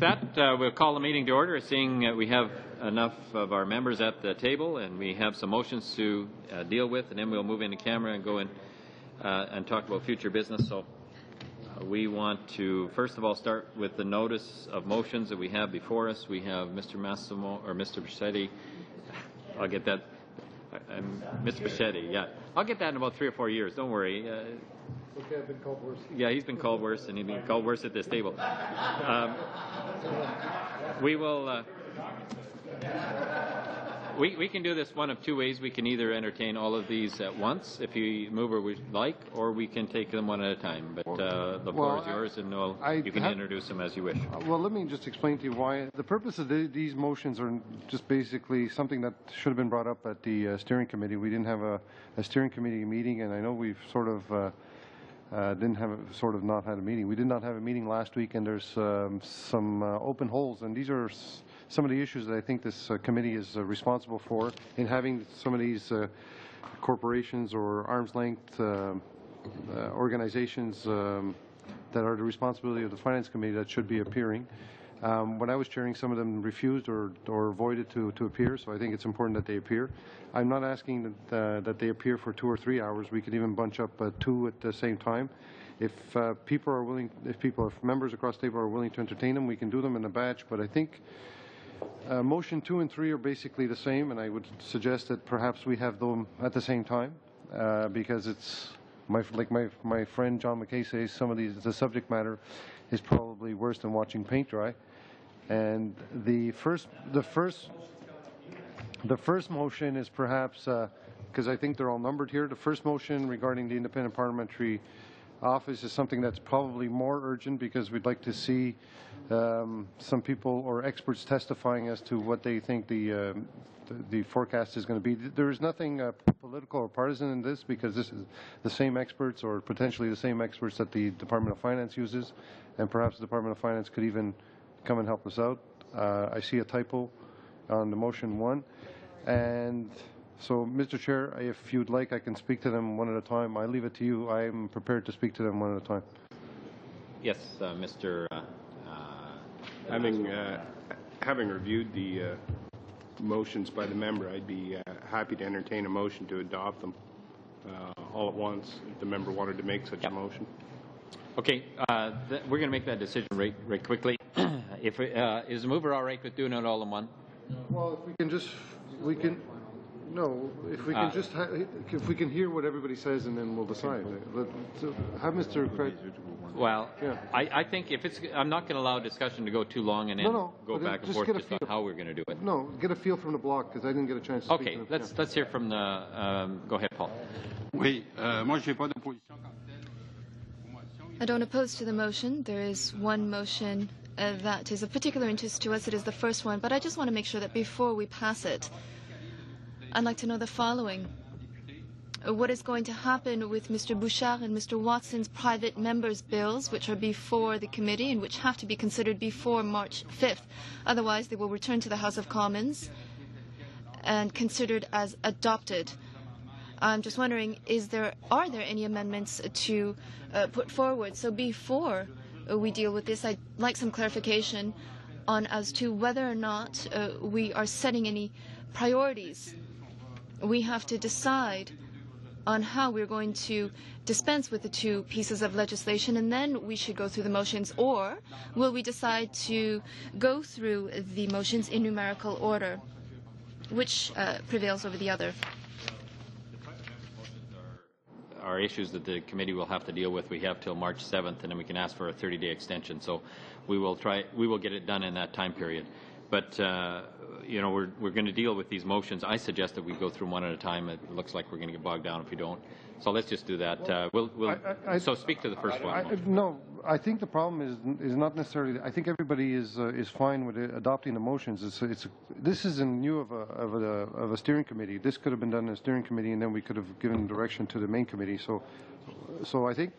that, we'll call the meeting to order, seeing we have enough of our members at the table and we have some motions to deal with, and then we'll move into camera and go in and talk about future business. So we want to, first of all, start with the notice of motions that we have before us. We have Mr. Massimo, or Mr. Bichetti. I'll get that. Mr. Bichetti, yeah. I'll get that in about 3 or 4 years. Don't worry. Okay, I've been called worse. Yeah, he's been called worse, and he's been called worse at this table. We will. We can do this one of two ways. We can either entertain all of these at once, if you move or would like, or we can take them one at a time. But the floor is yours, and you can introduce them as you wish. Well, let me just explain to you why. The purpose of these motions are just basically something that should have been brought up at the steering committee. We didn't have a steering committee meeting, and I know we've sort of not had a meeting. We did not have a meeting last week, and there's some open holes, and these are some of the issues that I think this committee is responsible for in having some of these corporations or arm's length organizations that are the responsibility of the Finance Committee that should be appearing. When I was chairing, some of them refused or avoided to appear, so I think it's important that they appear. I'm not asking that they appear for 2 or 3 hours. We could even bunch up 2 at the same time. If people are willing, if members across the table are willing to entertain them, we can do them in a batch. But I think motion 2 and 3 are basically the same, and I would suggest that perhaps we have them at the same time because it's like my friend John McKay says, the subject matter is probably worse than watching paint dry. And the first motion is perhaps, because I think they're all numbered here, the first motion regarding the Independent Parliamentary Office is something that's probably more urgent because we'd like to see some people or experts testifying as to what they think the forecast is going to be. There is nothing political or partisan in this because this is the same experts or potentially the same experts that the Department of Finance uses, and perhaps the Department of Finance could even come and help us out. I see a typo on the motion 1. And so, Mr. Chair, if you'd like, I can speak to them one at a time. I leave it to you. I'm prepared to speak to them one at a time. Yes, Mr. Having reviewed the motions by the member, I'd be happy to entertain a motion to adopt them all at once if the member wanted to make such a motion. Okay, we're going to make that decision right quickly. If is the mover all right with doing it all in one? Well, if we can just, if we can hear what everybody says and then we'll decide. Have Mr. Craig. Well, yeah. I think if it's, I'm not going to allow discussion to go too long and then go back and forth just on how we're going to do it. No, get a feel from the block because I didn't get a chance to speak to them. Let's hear from the. Go ahead, Paul. I don't oppose to the motion. There is one motion that is of particular interest to us. It is the first one, but I just want to make sure that before we pass it, I'd like to know the following. What is going to happen with Mr. Bouchard and Mr. Watson's private members' bills, which are before the committee and which have to be considered before March 5th? Otherwise, they will return to the House of Commons and considered as adopted. I'm just wondering, are there any amendments to put forward? So before we deal with this, I'd like some clarification on as to whether or not we are setting any priorities. We have to decide on how we're going to dispense with the 2 pieces of legislation, and then we should go through the motions, or will we decide to go through the motions in numerical order? Which prevails over the other? Are issues that the committee will have to deal with. We have till March 7th, and then we can ask for a 30-day extension. So we will get it done in that time period. But you know, we're going to deal with these motions. I suggest that we go through one at a time. It looks like we're going to get bogged down if we don't. So let's just do that. So speak to the first one. No, I think the problem is not necessarily. I think everybody is fine with adopting the motions. This is in lieu of a steering committee. This could have been done in a steering committee, and then we could have given direction to the main committee. So I think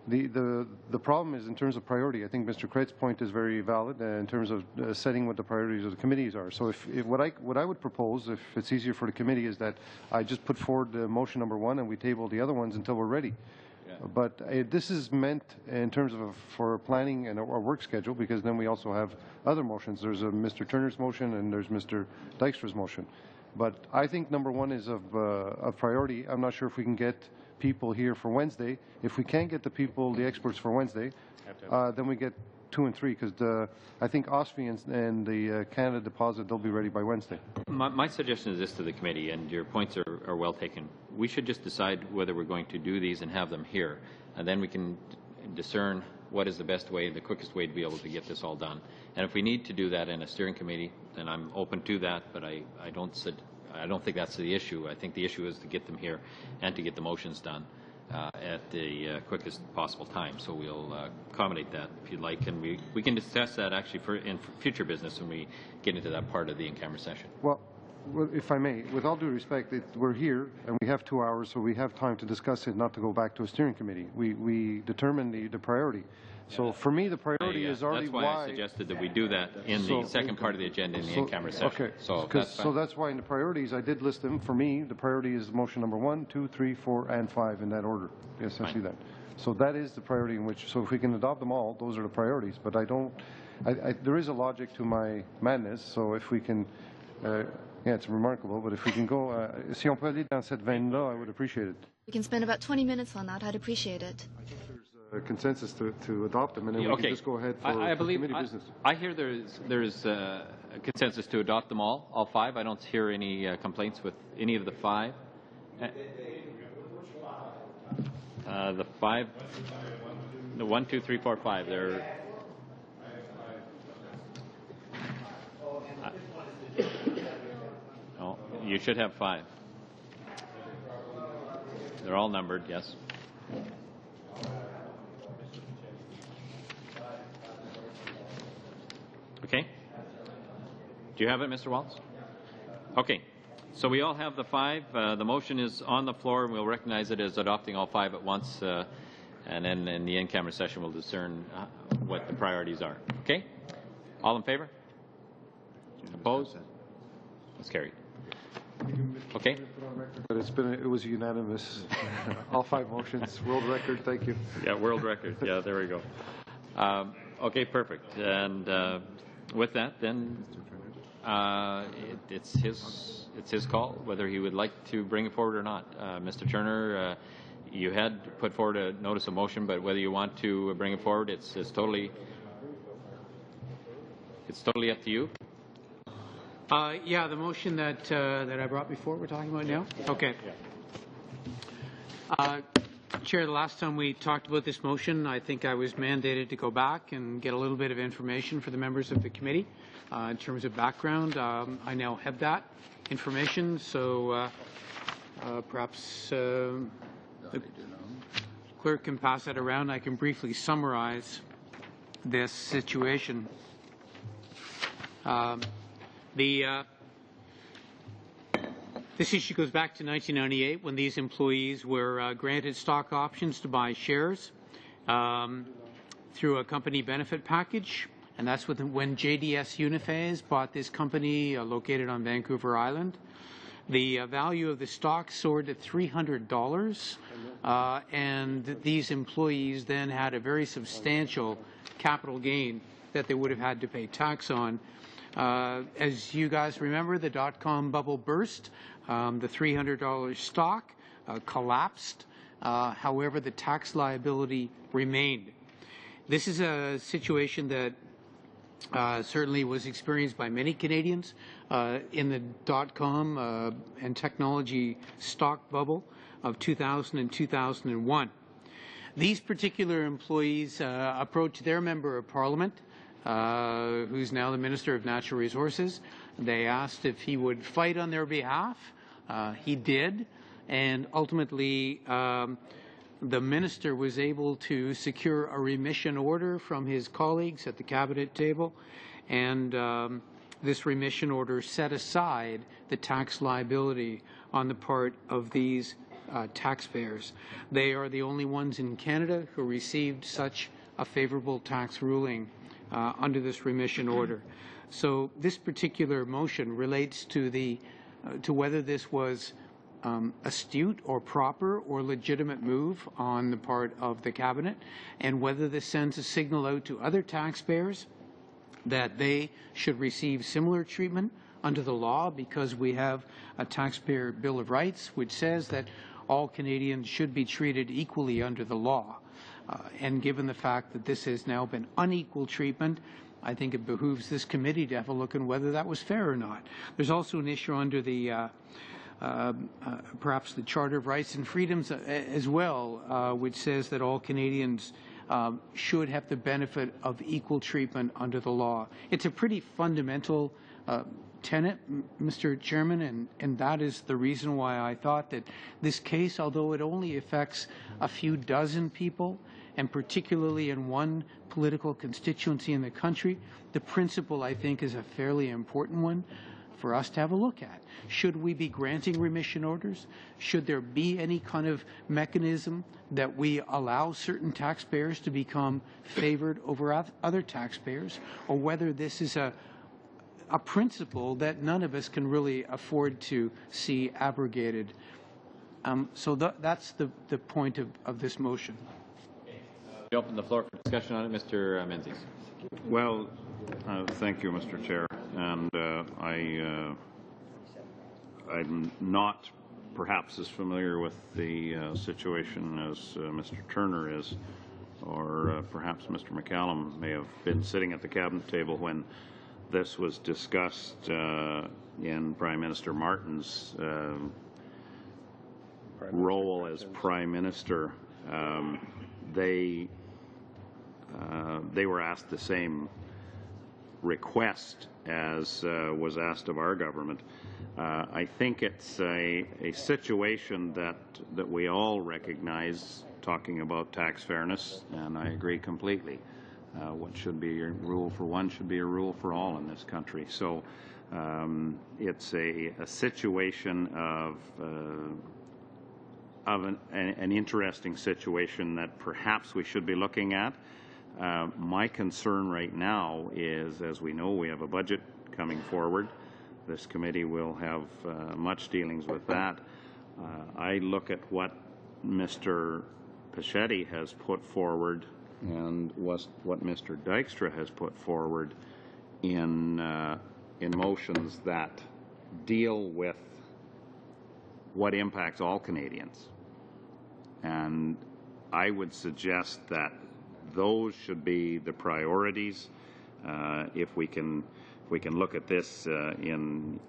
the problem is in terms of priority. I think Mr. Craig's point is very valid in terms of setting what the priorities of the committees are. So if what I would propose, if it's easier for the committee, is that I just put forward motion number 1 and we table the other ones until we're ready. But this is meant in terms of for planning and our work schedule, because then we also have other motions. There's a Mr. Turner's motion and there's Mr. Dykstra's motion. But I think number one is of priority. I'm not sure if we can get people here for Wednesday. If we can't get the experts for Wednesday, then we get 2 and 3, because I think OSFI and the Canada Deposit, they'll be ready by Wednesday. My suggestion is this to the committee, and your points are well taken. We should just decide whether we're going to do these and have them here, and then we can discern what is the best way, the quickest way to be able to get this all done. And if we need to do that in a steering committee, then I'm open to that, but I don't think that's the issue. I think the issue is to get them here and to get the motions done at the quickest possible time. So we'll accommodate that if you'd like, and we can discuss that actually in future business when we get into that part of the in-camera session. Well, if I may, with all due respect, we're here and we have 2 hours, so we have time to discuss it, not to go back to a steering committee. We determine the priority. So for me, the priority is already that's why I suggested that we do that in the second part of the agenda in the in-camera session. Okay. So that's why in the priorities, I did list them. For me, the priority is motion number 1, 2, 3, 4, and 5 in that order. Yes, I see that. So that is the priority in which, so if we can adopt them all, those are the priorities. But there is a logic to my madness, so if we can, yeah, it's remarkable, but if we can go, si on peut aller dans cette veine-là, I would appreciate it. We can spend about 20 minutes on that. I'd appreciate it. I think there's a consensus to adopt them, and then we can just go ahead for committee business. I hear there's a consensus to adopt them all 5. I don't hear any complaints with any of the 5. The 5, the 1, 2, 3, 4, 5. They're. No, you should have 5. They're all numbered, yes. Okay. Do you have it, Mr. Waltz? Okay. So we all have the 5. The motion is on the floor, and we'll recognize it as adopting all 5 at once, and then in the in-camera session we'll discern what the priorities are. Okay? All in favor? Opposed? That's carried. Okay. But it was unanimous. All 5 motions, world record. Thank you. Yeah, world record. Yeah, there we go. Okay, perfect. And with that, then it's his call whether he would like to bring it forward or not. Mr. Turner, you had put forward a notice of motion, but whether you want to bring it forward, it's totally up to you. Yeah, the motion that I brought before we're talking about now? Okay. Chair, the last time we talked about this motion, I think I was mandated to go back and get a little bit of information for the members of the committee in terms of background. I now have that information, so perhaps the clerk can pass that around. I can briefly summarize this situation. This issue goes back to 1998 when these employees were granted stock options to buy shares through a company benefit package, and that's when JDS Uniphase bought this company located on Vancouver Island. The value of the stock soared to $300, and these employees then had a very substantial capital gain that they would have had to pay tax on. As you guys remember, the dot-com bubble burst. The $300 stock collapsed. However, the tax liability remained. This is a situation that certainly was experienced by many Canadians in the dot-com and technology stock bubble of 2000 and 2001. These particular employees approached their member of parliament, who's now the Minister of Natural Resources. They asked if he would fight on their behalf. He did, and ultimately the minister was able to secure a remission order from his colleagues at the cabinet table, and this remission order set aside the tax liability on the part of these taxpayers. They are the only ones in Canada who received such a favorable tax ruling under this remission order. So this particular motion relates to whether this was astute or proper or legitimate move on the part of the cabinet, and whether this sends a signal out to other taxpayers that they should receive similar treatment under the law, because we have a taxpayer Bill of Rights which says that all Canadians should be treated equally under the law. And given the fact that this has now been unequal treatment, I think it behooves this committee to have a look at whether that was fair or not. There's also an issue under the perhaps the Charter of Rights and Freedoms as well, which says that all Canadians should have the benefit of equal treatment under the law. It's a pretty fundamental tenet, Mr. Chairman, and that is the reason why I thought that this case, although it only affects a few dozen people, and particularly in one political constituency in the country, the principle, I think, is a fairly important one for us to have a look at. Should we be granting remission orders? Should there be any kind of mechanism that we allow certain taxpayers to become favored over other taxpayers, or whether this is a principle that none of us can really afford to see abrogated. So that's the point of this motion. We open the floor for discussion on it. Mr. Menzies. Well, thank you, Mr. Chair. And I'm not perhaps as familiar with the situation as Mr. Turner is, or perhaps Mr. McCallum may have been sitting at the cabinet table when this was discussed in Prime Minister Martin's role as Prime Minister. They were asked the same request as was asked of our government. I think it's a situation that we all recognize, talking about tax fairness, and I agree completely. What should be a rule for one should be a rule for all in this country. So it's a situation of an interesting situation that perhaps we should be looking at. My concern right now is, as we know, we have a budget coming forward. This committee will have much dealings with that. I look at what Mr. Pichetti has put forward and what Mr. Dykstra has put forward in motions that deal with what impacts all Canadians. And I would suggest that those should be the priorities. If we can look at this in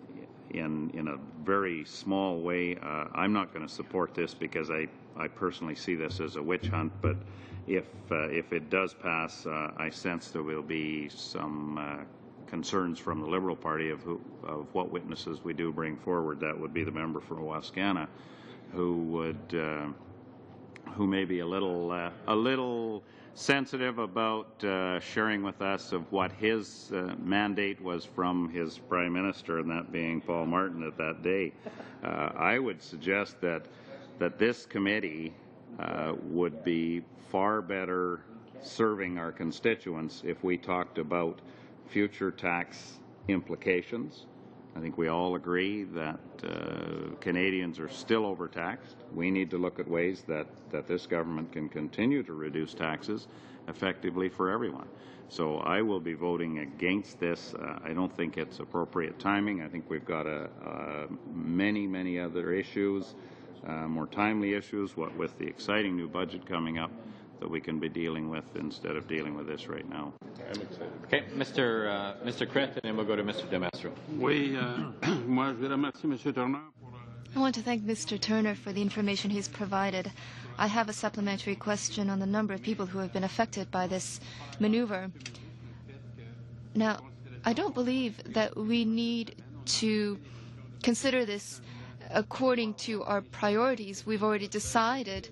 a very small way, I'm not going to support this because I personally see this as a witch hunt. But if it does pass, I sense there will be some concerns from the Liberal Party of what witnesses we do bring forward. That would be the member for Wascana, who may be a little sensitive about sharing with us of what his mandate was from his Prime Minister, and that being Paul Martin at that day. I would suggest that this committee would be far better serving our constituents if we talked about future tax implications. I think we all agree that Canadians are still overtaxed. We need to look at ways that this government can continue to reduce taxes effectively for everyone. So I will be voting against this. I don't think it's appropriate timing. I think we've got many other issues, more timely issues, what with the exciting new budget coming up, that we can be dealing with instead of dealing with this right now. I'm excited. Okay, Mr. Krent, and then we'll go to Mr. Demastro. Oui, moi je vais remercier M. Turner pour I want to thank Mr. Turner for the information he's provided. I have a supplementary question on the number of people who have been affected by this maneuver. Now, I don't believe that we need to consider this according to our priorities. We've already decided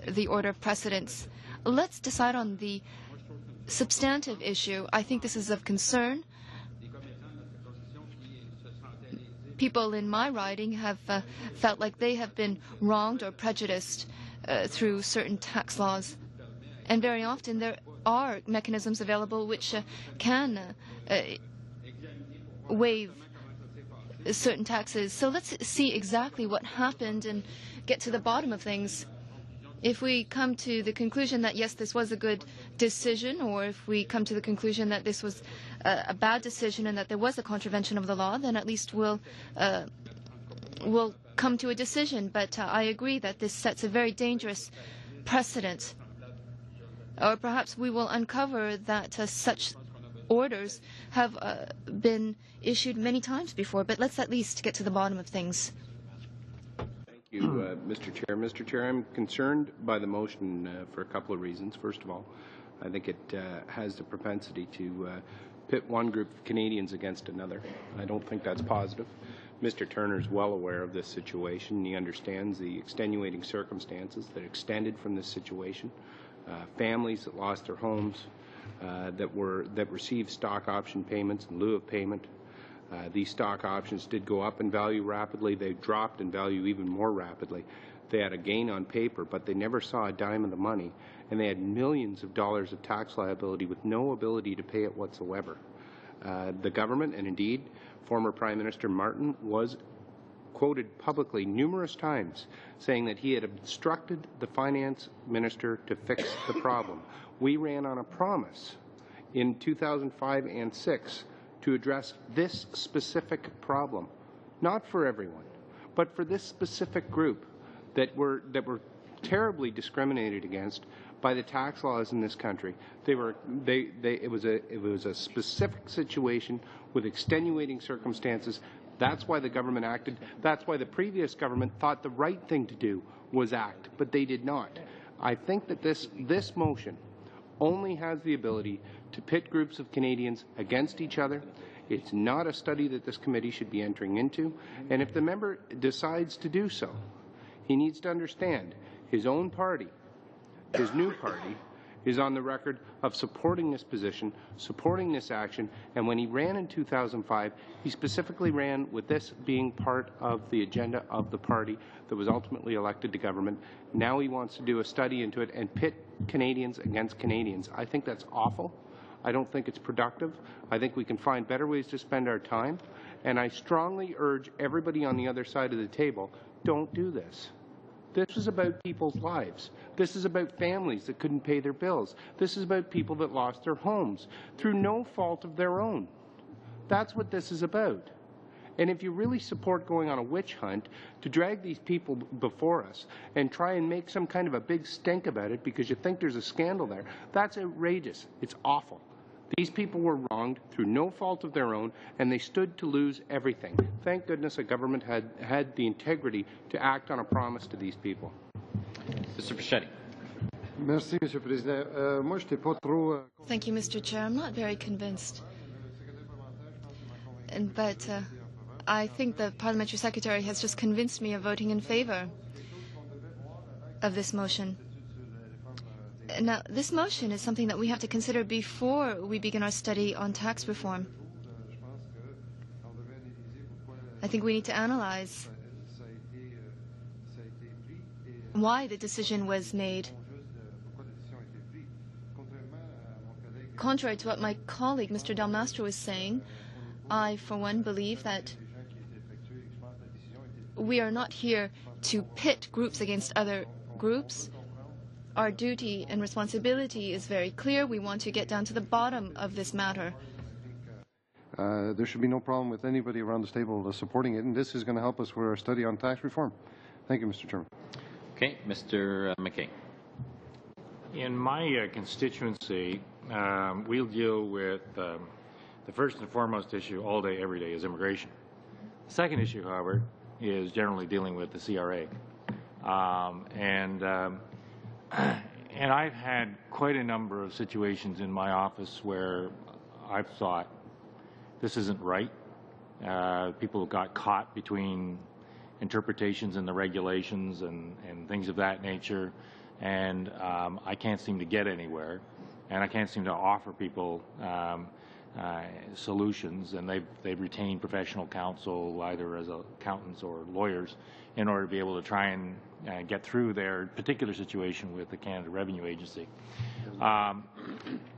the order of precedence. Let's decide on the substantive issue. I think this is of concern. People in my riding have felt like they have been wronged or prejudiced through certain tax laws. And very often there are mechanisms available which can waive certain taxes. So let's see exactly what happened and get to the bottom of things. If we come to the conclusion that, yes, this was a good decision, or if we come to the conclusion that this was a bad decision and that there was a contravention of the law, then at least we'll come to a decision. But I agree that this sets a very dangerous precedent. Or perhaps we will uncover that such orders have been issued many times before. But let's at least get to the bottom of things. Thank you, Mr. Chair. Mr. Chair, I'm concerned by the motion for a couple of reasons. First of all, I think it has the propensity to pit one group of Canadians against another. I don't think that's positive. Mr. Turner is well aware of this situation. He understands the extenuating circumstances that extended from this situation. Families that lost their homes, that received stock option payments in lieu of payment. These stock options did go up in value rapidly. They dropped in value even more rapidly. They had a gain on paper, but they never saw a dime of the money, and they had millions of dollars of tax liability with no ability to pay it whatsoever. The government, and indeed former Prime Minister Martin, was quoted publicly numerous times saying that he had obstructed the finance minister to fix the problem. We ran on a promise in 2005 and 6 to address this specific problem, not for everyone, but for this specific group that were terribly discriminated against by the tax laws in this country. It was a specific situation with extenuating circumstances. That's why the government acted. That's why the previous government thought the right thing to do was act, but they did not. I think that this motion only has the ability to pit groups of Canadians against each other. It's not a study that this committee should be entering into, and if the member decides to do so, he needs to understand his own party, his new party, is on the record of supporting this position, supporting this action, and when he ran in 2005, he specifically ran with this being part of the agenda of the party that was ultimately elected to government. Now he wants to do a study into it and pit Canadians against Canadians. I think that's awful. I don't think it's productive. I think we can find better ways to spend our time, and I strongly urge everybody on the other side of the table, don't do this. This is about people's lives. This is about families that couldn't pay their bills. This is about people that lost their homes through no fault of their own. That's what this is about. And if you really support going on a witch hunt to drag these people before us and try and make some kind of a big stink about it because you think there's a scandal there, that's outrageous. It's awful. These people were wronged through no fault of their own, and they stood to lose everything. Thank goodness a government had the integrity to act on a promise to these people. Mr. Pichetti. Merci, Monsieur le Président. Moi, j'étais pas trop. Thank you, Mr. Chair. I'm not very convinced. But I think the Parliamentary Secretary has just convinced me of voting in favor of this motion. Now, this motion is something that we have to consider before we begin our study on tax reform. I think we need to analyze why the decision was made. Contrary to what my colleague, Mr. Del Mastro, is saying, I, for one, believe that we are not here to pit groups against other groups. Our duty and responsibility is very clear. We want to get down to the bottom of this matter. There should be no problem with anybody around this table supporting it, and this is going to help us with our study on tax reform. Thank you, Mr. Chairman. Okay, Mr. McKay. In my constituency, we'll deal with the first and foremost issue all day, every day is immigration. The second issue, however, is generally dealing with the CRA. And I've had quite a number of situations in my office where I've thought, this isn't right. People got caught between interpretations in the regulations and things of that nature, and I can't seem to get anywhere, and I can't seem to offer people solutions, and they've retained professional counsel either as accountants or lawyers in order to be able to try and get through their particular situation with the Canada Revenue Agency.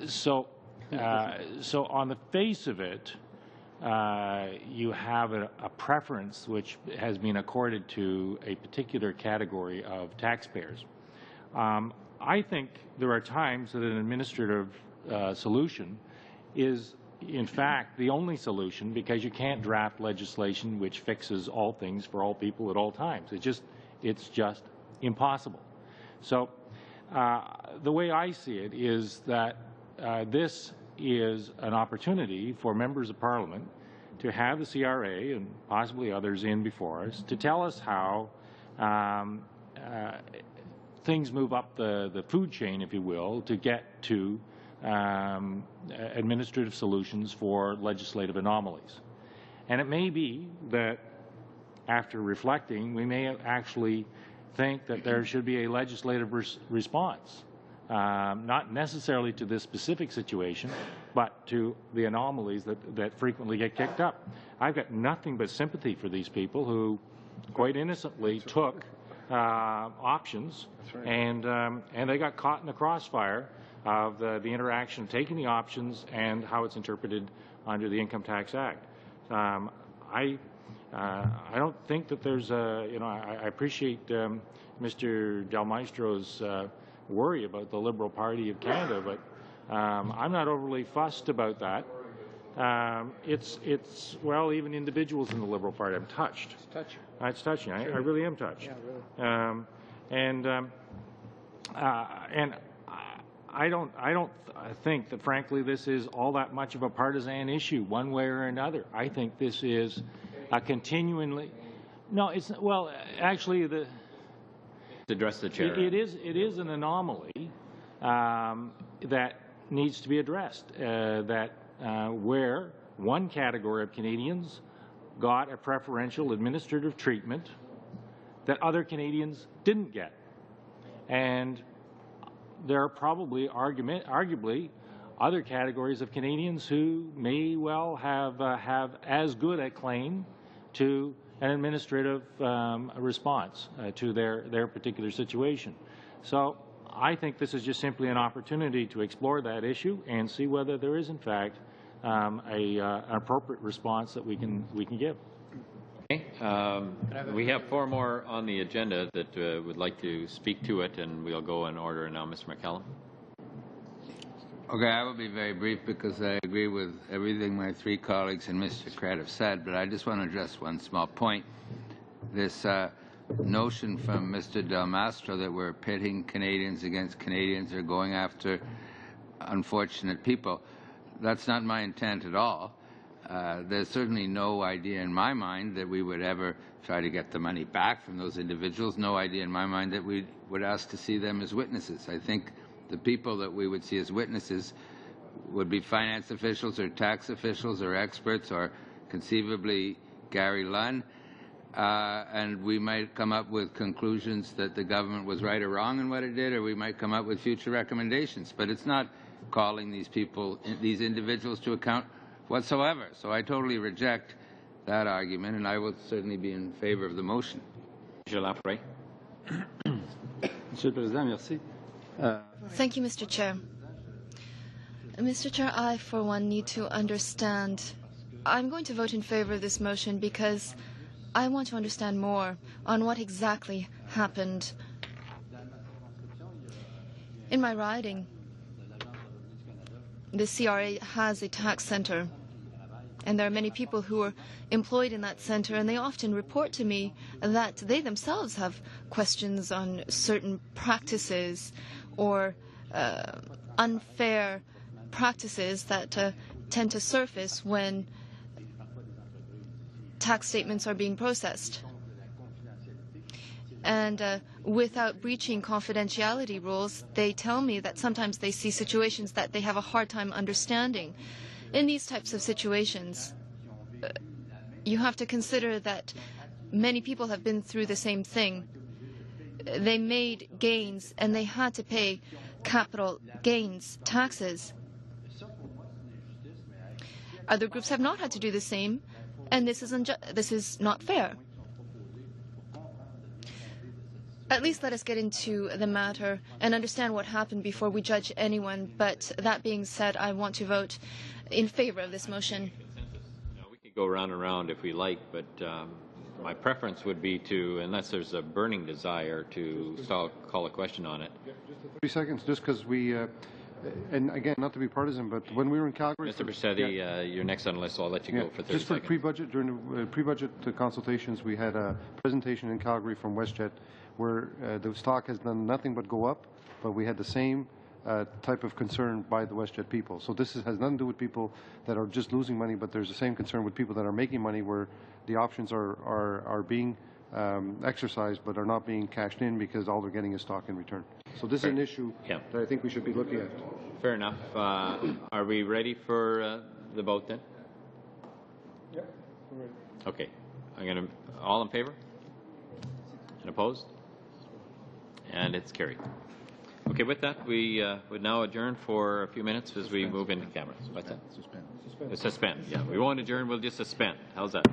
So on the face of it, you have a preference which has been accorded to a particular category of taxpayers. I think there are times that an administrative solution is in fact the only solution, because you can't draft legislation which fixes all things for all people at all times. It's just impossible. So the way I see it is that this is an opportunity for members of Parliament to have the CRA and possibly others in before us to tell us how things move up the food chain, if you will, to get to administrative solutions for legislative anomalies. And it may be that after reflecting, we may actually think that there should be a legislative response, not necessarily to this specific situation, but to the anomalies that frequently get kicked up. I've got nothing but sympathy for these people who quite innocently took options, and they got caught in the crossfire of the interaction of taking the options and how it's interpreted under the Income Tax Act. I don't think that there's a, I appreciate Mr. Del Maestro's worry about the Liberal Party of Canada, but I'm not overly fussed about that. Well, even individuals in the Liberal Party, I'm touched. It's touching. It's touching. I really am touched. Yeah, really. And I don't think that, frankly, this is all that much of a partisan issue, one way or another. I think this is a continually. No, it's well. Actually, the. Address the chair. It is an anomaly that needs to be addressed. Where one category of Canadians got a preferential administrative treatment that other Canadians didn't get, and there are probably arguably other categories of Canadians who may well have as good a claim to an administrative response to their particular situation. So I think this is just simply an opportunity to explore that issue and see whether there is in fact an appropriate response that we can give. Okay. We have 4 more on the agenda that would like to speak to it, and we'll go in order now. Mr. McCallum. Okay, I will be very brief because I agree with everything my 3 colleagues and Mr. Cratt have said, but I just want to address one small point. This notion from Mr. Del Mastro that we're pitting Canadians against Canadians or going after unfortunate people, that's not my intent at all. There's certainly no idea in my mind that we would ever try to get the money back from those individuals, no idea in my mind that we would ask to see them as witnesses. I think the people that we would see as witnesses would be finance officials or tax officials or experts or conceivably Gary Lunn, and we might come up with conclusions that the government was right or wrong in what it did, or we might come up with future recommendations. But it's not calling these people, these individuals to account whatsoever. So I totally reject that argument, and I will certainly be in favor of the motion. Monsieur le Président, merci. Thank you, Mr. Chair. Mr. Chair, I, for one, need to understand. I'm going to vote in favor of this motion because I want to understand more on what exactly happened. In my riding, the CRA has a tax center, and there are many people who are employed in that center, and they often report to me that they themselves have questions on certain practices or unfair practices that tend to surface when tax statements are being processed. And without breaching confidentiality rules, they tell me that sometimes they see situations that they have a hard time understanding. In these types of situations, you have to consider that many people have been through the same thing. They made gains and they had to pay capital gains taxes. Other groups have not had to do the same, and this is not fair. At least let us get into the matter and understand what happened before we judge anyone. But that being said, I want to vote in favor of this motion. go round and round if we like, but my preference would be to, unless there's a burning desire, to call a question on it. 3 seconds, just because we, and again, not to be partisan, but when we were in Calgary... Mr. Brzetti, you're next on the list, so I'll let you go for 30 just for seconds. pre-budget, during the pre-budget consultations, we had a presentation in Calgary from WestJet where the stock has done nothing but go up, but we had the same type of concern by the WestJet people. So this has nothing to do with people that are just losing money, but there's the same concern with people that are making money where the options are being exercised but are not being cashed in because all they're getting is stock in return. So this is an issue that I think we should be looking at. Fair enough. Are we ready for the vote then? Yeah, we're ready. Okay. I'm going to, all in favor? And opposed? And it's carried. Okay, with that, we would now adjourn for a few minutes as we move into camera. What's that? Suspend. Suspend. Yeah, we won't adjourn, we'll just suspend. How's that?